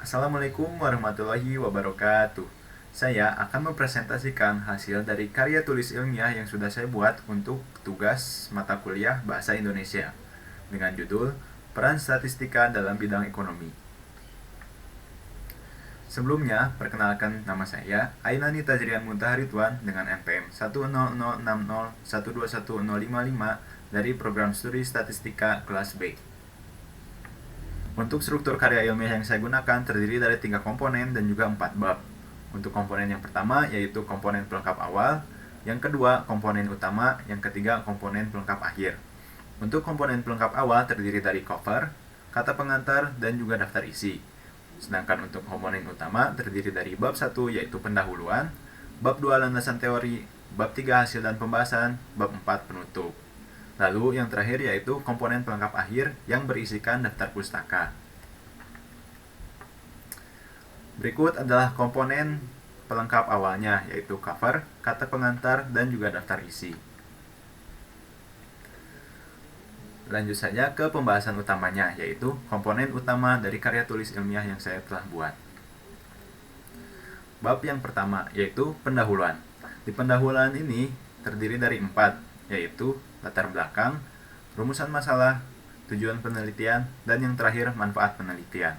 Assalamualaikum warahmatullahi wabarakatuh. Saya akan mempresentasikan hasil dari karya tulis ilmiah yang sudah saya buat untuk tugas mata kuliah Bahasa Indonesia dengan judul Peran Statistika dalam Bidang Ekonomi. Sebelumnya, perkenalkan nama saya Ainani Tajrian Muntaha Ridwan dengan NPM 10060121055 dari Program Studi Statistika kelas B. Untuk struktur karya ilmiah yang saya gunakan terdiri dari 3 komponen dan juga 4 bab. Untuk komponen yang pertama yaitu komponen pelengkap awal, yang kedua komponen utama, yang ketiga komponen pelengkap akhir. Untuk komponen pelengkap awal terdiri dari cover, kata pengantar, dan juga daftar isi. Sedangkan untuk komponen utama terdiri dari bab 1 yaitu pendahuluan, bab 2 landasan teori, bab 3 hasil dan pembahasan, bab 4 penutup. Lalu yang terakhir yaitu komponen pelengkap akhir yang berisikan daftar pustaka. Berikut adalah komponen pelengkap awalnya yaitu cover, kata pengantar, dan juga daftar isi. Lanjut saja ke pembahasan utamanya yaitu komponen utama dari karya tulis ilmiah yang saya telah buat. Bab yang pertama yaitu pendahuluan. Di pendahuluan ini terdiri dari 4 yaitu latar belakang, rumusan masalah, tujuan penelitian, dan yang terakhir manfaat penelitian.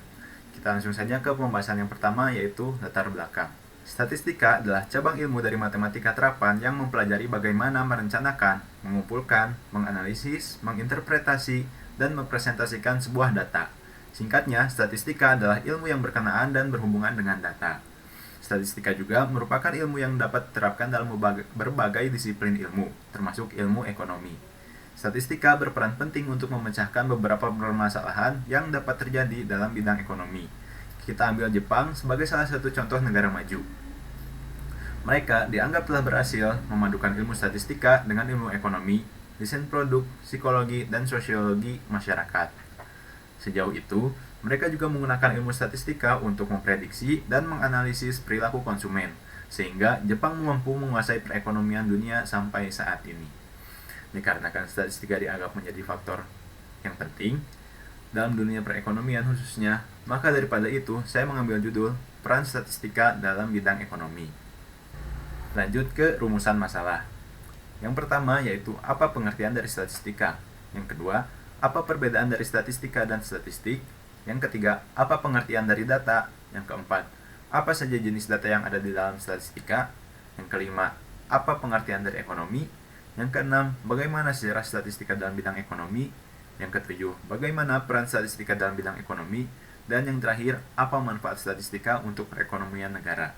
Kita langsung saja ke pembahasan yang pertama yaitu latar belakang. Statistika adalah cabang ilmu dari matematika terapan yang mempelajari bagaimana merencanakan, mengumpulkan, menganalisis, menginterpretasi, dan mempresentasikan sebuah data. Singkatnya, statistika adalah ilmu yang berkenaan dan berhubungan dengan data. Statistika juga merupakan ilmu yang dapat diterapkan dalam berbagai disiplin ilmu, termasuk ilmu ekonomi. Statistika berperan penting untuk memecahkan beberapa permasalahan yang dapat terjadi dalam bidang ekonomi. Kita ambil Jepang sebagai salah satu contoh negara maju. Mereka dianggap telah berhasil memadukan ilmu statistika dengan ilmu ekonomi, desain produk, psikologi, dan sosiologi masyarakat. Sejauh itu, mereka juga menggunakan ilmu statistika untuk memprediksi dan menganalisis perilaku konsumen, sehingga Jepang mampu menguasai perekonomian dunia sampai saat ini. Dikarenakan statistika dianggap menjadi faktor yang penting dalam dunia perekonomian khususnya, maka daripada itu saya mengambil judul Peran Statistika dalam Bidang Ekonomi. Lanjut ke rumusan masalah. Yang pertama yaitu apa pengertian dari statistika. Yang kedua, apa perbedaan dari statistika dan statistik? Yang ketiga, apa pengertian dari data? Yang keempat, apa saja jenis data yang ada di dalam statistika? Yang kelima, apa pengertian dari ekonomi? Yang keenam, bagaimana sejarah statistika dalam bidang ekonomi? Yang ketujuh, bagaimana peran statistika dalam bidang ekonomi? Dan yang terakhir, apa manfaat statistika untuk perekonomian negara?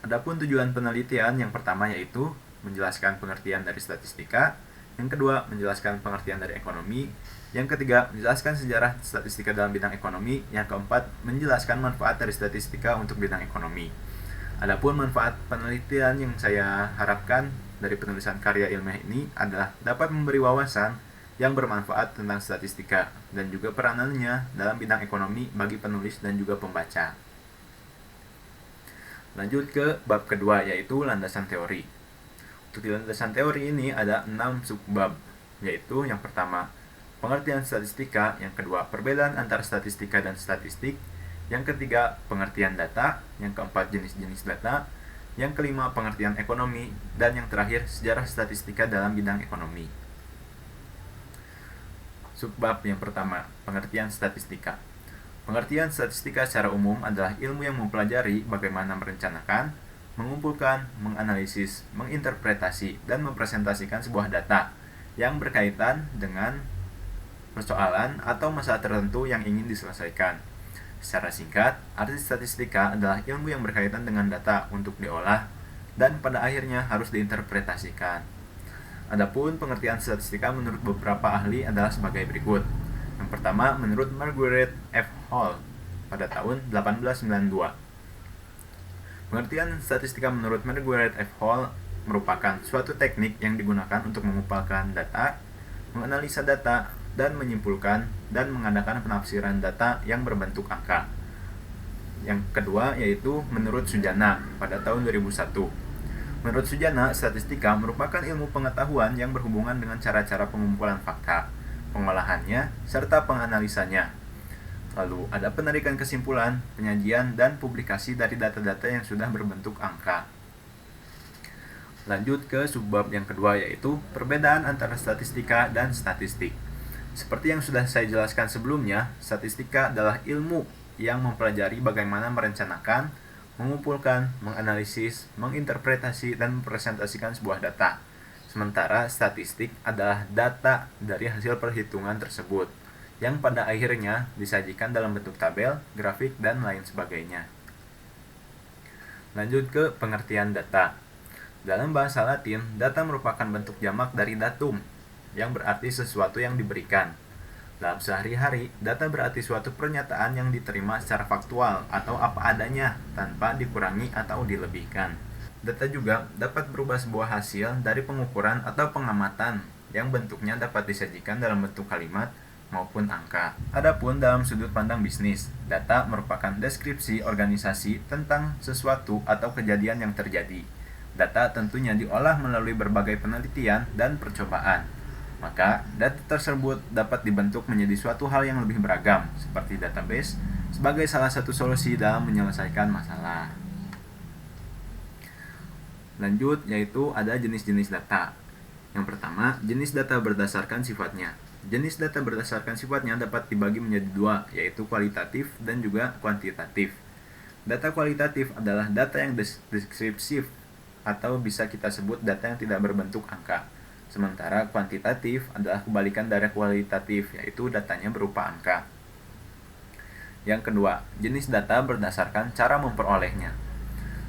Adapun tujuan penelitian yang pertama yaitu menjelaskan pengertian dari statistika, yang kedua menjelaskan pengertian dari ekonomi, yang ketiga menjelaskan sejarah statistika dalam bidang ekonomi, yang keempat menjelaskan manfaat dari statistika untuk bidang ekonomi. Adapun manfaat penelitian yang saya harapkan dari penulisan karya ilmiah ini adalah dapat memberi wawasan yang bermanfaat tentang statistika dan juga peranannya dalam bidang ekonomi bagi penulis dan juga pembaca. Lanjut ke bab kedua yaitu landasan teori. Untuk di landasan teori ini ada 6 subbab, yaitu yang pertama pengertian statistika, yang kedua perbedaan antara statistika dan statistik, yang ketiga pengertian data, yang keempat jenis-jenis data, yang kelima pengertian ekonomi, dan yang terakhir sejarah statistika dalam bidang ekonomi. Subbab yang pertama, pengertian statistika. Pengertian statistika secara umum adalah ilmu yang mempelajari bagaimana merencanakan, mengumpulkan, menganalisis, menginterpretasi, dan mempresentasikan sebuah data yang berkaitan dengan persoalan atau masalah tertentu yang ingin diselesaikan. Secara singkat, arti statistika adalah ilmu yang berkaitan dengan data untuk diolah dan pada akhirnya harus diinterpretasikan. Adapun pengertian statistika menurut beberapa ahli adalah sebagai berikut. Yang pertama, menurut Margaret F. Hall pada tahun 1892. Pengertian statistika menurut Margaret F. Hall merupakan suatu teknik yang digunakan untuk mengumpulkan data, menganalisa data, dan menyimpulkan dan mengadakan penafsiran data yang berbentuk angka. Yang kedua yaitu menurut Sujana pada tahun 2001. Menurut Sujana, statistika merupakan ilmu pengetahuan yang berhubungan dengan cara-cara pengumpulan fakta, pengolahannya, serta penganalisanya. Lalu ada penarikan kesimpulan, penyajian, dan publikasi dari data-data yang sudah berbentuk angka. Lanjut ke subbab yang kedua, yaitu perbedaan antara statistika dan statistik. Seperti yang sudah saya jelaskan sebelumnya, statistika adalah ilmu yang mempelajari bagaimana merencanakan, mengumpulkan, menganalisis, menginterpretasi, dan mempresentasikan sebuah data. Sementara statistik adalah data dari hasil perhitungan tersebut, yang pada akhirnya disajikan dalam bentuk tabel, grafik, dan lain sebagainya. Lanjut ke pengertian data. Dalam bahasa Latin, data merupakan bentuk jamak dari datum, yang berarti sesuatu yang diberikan. Dalam sehari-hari, data berarti suatu pernyataan yang diterima secara faktual atau apa adanya, tanpa dikurangi atau dilebihkan. Data juga dapat berubah sebuah hasil dari pengukuran atau pengamatan, yang bentuknya dapat disajikan dalam bentuk kalimat maupun angka. Adapun dalam sudut pandang bisnis, data merupakan deskripsi organisasi tentang sesuatu atau kejadian yang terjadi. Data tentunya diolah melalui berbagai penelitian dan percobaan. Maka, data tersebut dapat dibentuk menjadi suatu hal yang lebih beragam, seperti database, sebagai salah satu solusi dalam menyelesaikan masalah. Lanjut, yaitu ada jenis-jenis data. Yang pertama, jenis data berdasarkan sifatnya. Jenis data berdasarkan sifatnya dapat dibagi menjadi dua, yaitu kualitatif dan juga kuantitatif. Data kualitatif adalah data yang deskriptif, atau bisa kita sebut data yang tidak berbentuk angka. Sementara kuantitatif adalah kebalikan dari kualitatif, yaitu datanya berupa angka. Yang kedua, jenis data berdasarkan cara memperolehnya.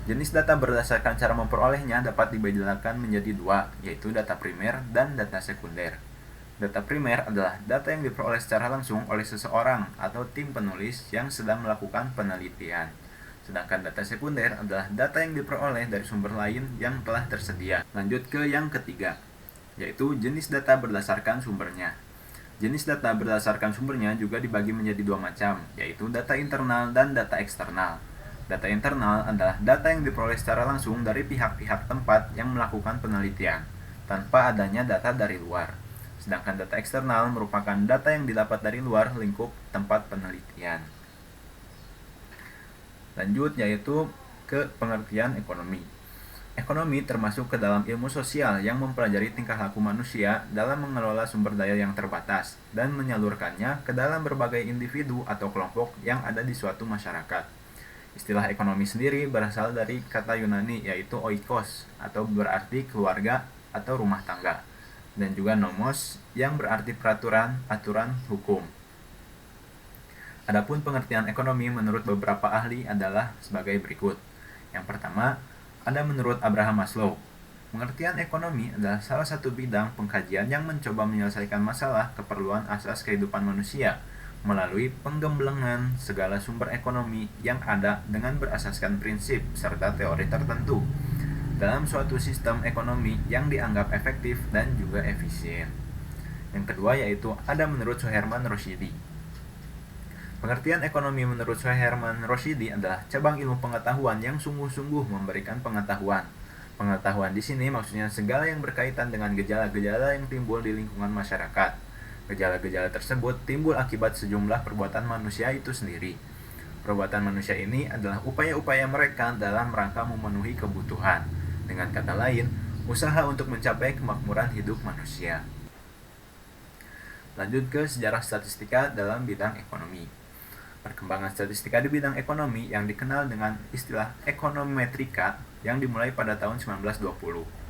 Jenis data berdasarkan cara memperolehnya dapat dibedakan menjadi dua, yaitu data primer dan data sekunder. Data primer adalah data yang diperoleh secara langsung oleh seseorang atau tim penulis yang sedang melakukan penelitian. Sedangkan data sekunder adalah data yang diperoleh dari sumber lain yang telah tersedia. Lanjut ke yang ketiga, yaitu jenis data berdasarkan sumbernya. Jenis data berdasarkan sumbernya juga dibagi menjadi dua macam, yaitu data internal dan data eksternal. Data internal adalah data yang diperoleh secara langsung dari pihak-pihak tempat yang melakukan penelitian, tanpa adanya data dari luar. Sedangkan data eksternal merupakan data yang didapat dari luar lingkup tempat penelitian. Lanjut, yaitu ke pengertian ekonomi. Ekonomi termasuk ke dalam ilmu sosial yang mempelajari tingkah laku manusia dalam mengelola sumber daya yang terbatas dan menyalurkannya ke dalam berbagai individu atau kelompok yang ada di suatu masyarakat. Istilah ekonomi sendiri berasal dari kata Yunani, yaitu oikos, atau berarti keluarga atau rumah tangga, dan juga nomos yang berarti peraturan, aturan, hukum. Adapun pengertian ekonomi menurut beberapa ahli adalah sebagai berikut. Yang pertama, ada menurut Abraham Maslow. Pengertian ekonomi adalah salah satu bidang pengkajian yang mencoba menyelesaikan masalah keperluan asas kehidupan manusia melalui penggemblengan segala sumber ekonomi yang ada dengan berasaskan prinsip serta teori tertentu dalam suatu sistem ekonomi yang dianggap efektif dan juga efisien. Yang kedua, yaitu ada menurut Suherman Roshidi. Pengertian ekonomi menurut Suherman Roshidi adalah cabang ilmu pengetahuan yang sungguh-sungguh memberikan pengetahuan. Pengetahuan di sini maksudnya segala yang berkaitan dengan gejala-gejala yang timbul di lingkungan masyarakat. Gejala-gejala tersebut timbul akibat sejumlah perbuatan manusia itu sendiri. Perbuatan manusia ini adalah upaya-upaya mereka dalam rangka memenuhi kebutuhan. Dengan kata lain, usaha untuk mencapai kemakmuran hidup manusia. Lanjut ke sejarah statistika dalam bidang ekonomi. Perkembangan statistika di bidang ekonomi yang dikenal dengan istilah ekonometrika yang dimulai pada tahun 1920.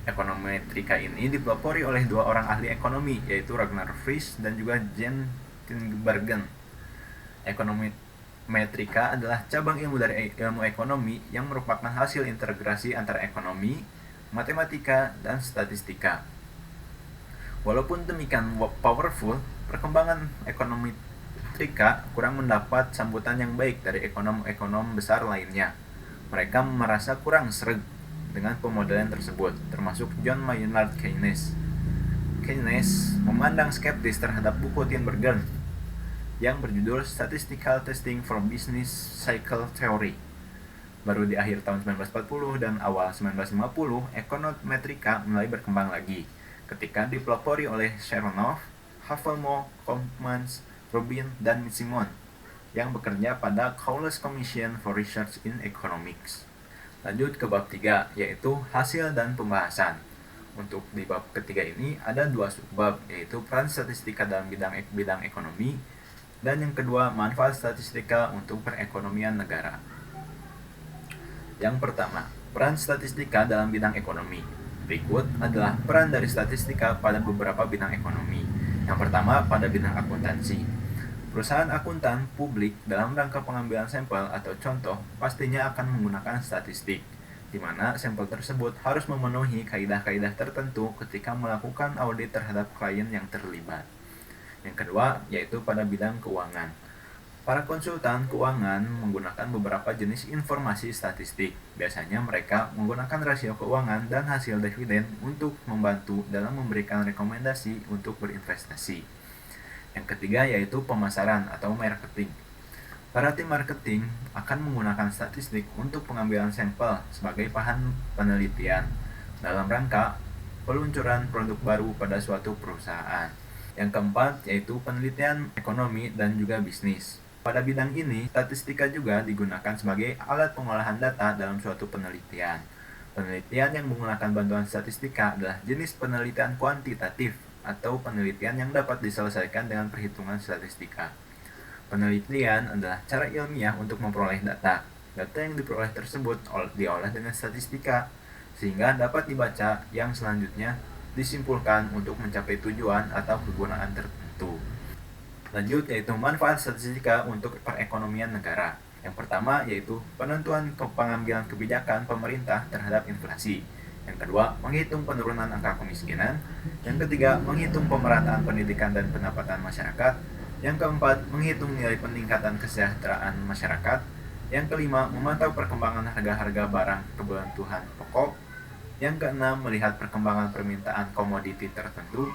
Ekonometrika ini dipelopori oleh dua orang ahli ekonomi, yaitu Ragnar Frisch dan juga Jan Tinbergen. Ekonometrika adalah cabang ilmu dari ilmu ekonomi yang merupakan hasil integrasi antara ekonomi, matematika, dan statistika. Walaupun demikian powerful, perkembangan ekonometrika kurang mendapat sambutan yang baik dari ekonom-ekonom besar lainnya. Mereka merasa kurang sreg dengan pemodelan tersebut, termasuk John Maynard Keynes. Keynes memandang skeptis terhadap buku Tinbergen yang berjudul Statistical Testing for Business Cycle Theory. Baru di akhir tahun 1940 dan awal 1950, ekonometrika mulai berkembang lagi, ketika dipelopori oleh Sharonov, Havelmo, Kaufman, Rubin, dan Simon. yang bekerja pada Cowles Commission for Research in Economics. Lanjut ke bab 3, yaitu hasil dan pembahasan. Untuk di bab ketiga ini ada 2 subbab, yaitu peran statistika dalam bidang ekonomi, dan yang kedua manfaat statistika untuk perekonomian negara. Yang pertama, peran statistika dalam bidang ekonomi. Berikut adalah peran dari statistika pada beberapa bidang ekonomi. Yang pertama, pada bidang akuntansi. Perusahaan akuntan publik dalam rangka pengambilan sampel atau contoh pastinya akan menggunakan statistik, di mana sampel tersebut harus memenuhi kaidah-kaidah tertentu ketika melakukan audit terhadap klien yang terlibat. Yang kedua, yaitu pada bidang keuangan. Para konsultan keuangan menggunakan beberapa jenis informasi statistik. Biasanya mereka menggunakan rasio keuangan dan hasil dividen untuk membantu dalam memberikan rekomendasi untuk berinvestasi. Yang ketiga yaitu pemasaran atau marketing. Para tim marketing akan menggunakan statistik untuk pengambilan sampel sebagai bahan penelitian dalam rangka peluncuran produk baru pada suatu perusahaan. Yang keempat yaitu penelitian ekonomi dan juga bisnis. Pada bidang ini, statistika juga digunakan sebagai alat pengolahan data dalam suatu penelitian. Penelitian yang menggunakan bantuan statistika adalah jenis penelitian kuantitatif atau penelitian yang dapat diselesaikan dengan perhitungan statistika. Penelitian adalah cara ilmiah untuk memperoleh data. Data yang diperoleh tersebut diolah dengan statistika, sehingga dapat dibaca yang selanjutnya disimpulkan untuk mencapai tujuan atau kegunaan tertentu. Lanjut yaitu manfaat statistika untuk perekonomian negara. Yang pertama yaitu penentuan pengambilan kebijakan pemerintah terhadap inflasi. Yang kedua, menghitung penurunan angka kemiskinan. Yang ketiga, menghitung pemerataan pendidikan dan pendapatan masyarakat. Yang keempat, menghitung nilai peningkatan kesejahteraan masyarakat. Yang kelima, memantau perkembangan harga-harga barang kebutuhan pokok. Yang keenam, melihat perkembangan permintaan komoditi tertentu.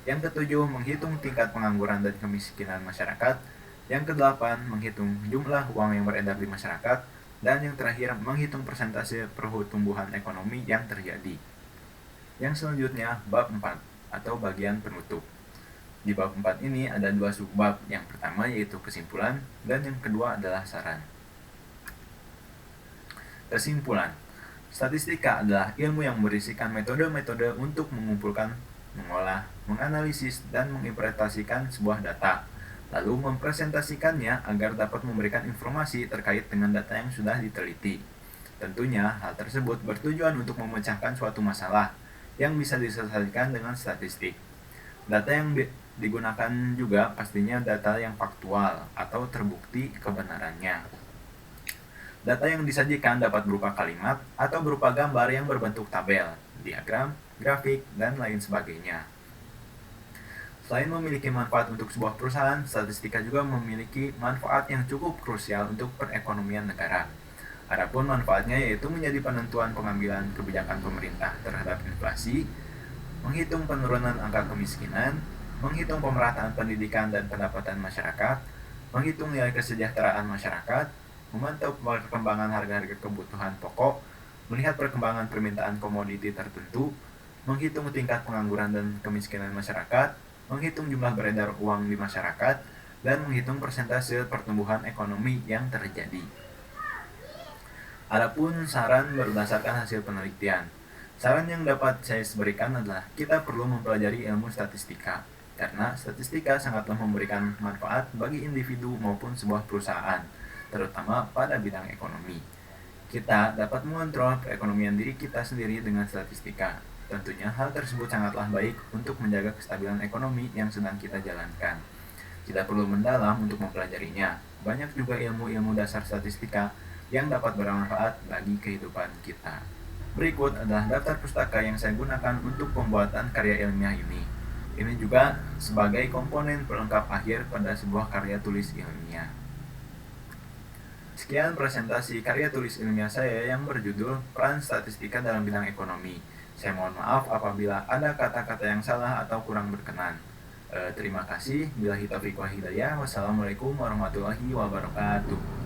Yang ketujuh, menghitung tingkat pengangguran dan kemiskinan masyarakat. Yang kedelapan, menghitung jumlah uang yang beredar di masyarakat. Dan yang terakhir, menghitung persentase pertumbuhan ekonomi yang terjadi. Yang selanjutnya, bab 4 atau bagian penutup. Di bab 4 ini ada 2 subbab. Yang pertama yaitu kesimpulan dan yang kedua adalah saran. Kesimpulan. Statistika adalah ilmu yang berisikan metode-metode untuk mengumpulkan, mengolah, menganalisis, dan menginterpretasikan sebuah data, lalu mempresentasikannya agar dapat memberikan informasi terkait dengan data yang sudah diteliti. Tentunya, hal tersebut bertujuan untuk memecahkan suatu masalah yang bisa diselesaikan dengan statistik. Data yang digunakan juga pastinya data yang faktual atau terbukti kebenarannya. Data yang disajikan dapat berupa kalimat atau berupa gambar yang berbentuk tabel, diagram, grafik, dan lain sebagainya. Selain memiliki manfaat untuk sebuah perusahaan, statistika juga memiliki manfaat yang cukup krusial untuk perekonomian negara. Adapun manfaatnya yaitu menjadi penentuan pengambilan kebijakan pemerintah terhadap inflasi, menghitung penurunan angka kemiskinan, menghitung pemerataan pendidikan dan pendapatan masyarakat, menghitung nilai kesejahteraan masyarakat, memantau perkembangan harga-harga kebutuhan pokok, melihat perkembangan permintaan komoditi tertentu, menghitung tingkat pengangguran dan kemiskinan masyarakat, menghitung jumlah beredar uang di masyarakat, dan menghitung persentase pertumbuhan ekonomi yang terjadi. Adapun saran berdasarkan hasil penelitian. Saran yang dapat saya berikan adalah kita perlu mempelajari ilmu statistika, karena statistika sangatlah memberikan manfaat bagi individu maupun sebuah perusahaan, terutama pada bidang ekonomi. Kita dapat mengontrol perekonomian diri kita sendiri dengan statistika. Tentunya hal tersebut sangatlah baik untuk menjaga kestabilan ekonomi yang sedang kita jalankan. Tidak perlu mendalam untuk mempelajarinya. Banyak juga ilmu-ilmu dasar statistika yang dapat bermanfaat bagi kehidupan kita. Berikut adalah daftar pustaka yang saya gunakan untuk pembuatan karya ilmiah ini. Ini juga sebagai komponen pelengkap akhir pada sebuah karya tulis ilmiah. Sekian presentasi karya tulis ilmiah saya yang berjudul Peran Statistika dalam Bidang Ekonomi. Saya mohon maaf apabila ada kata-kata yang salah atau kurang berkenan. Terima kasih. Billahi taufiq wal hidayah. Wassalamualaikum warahmatullahi wabarakatuh.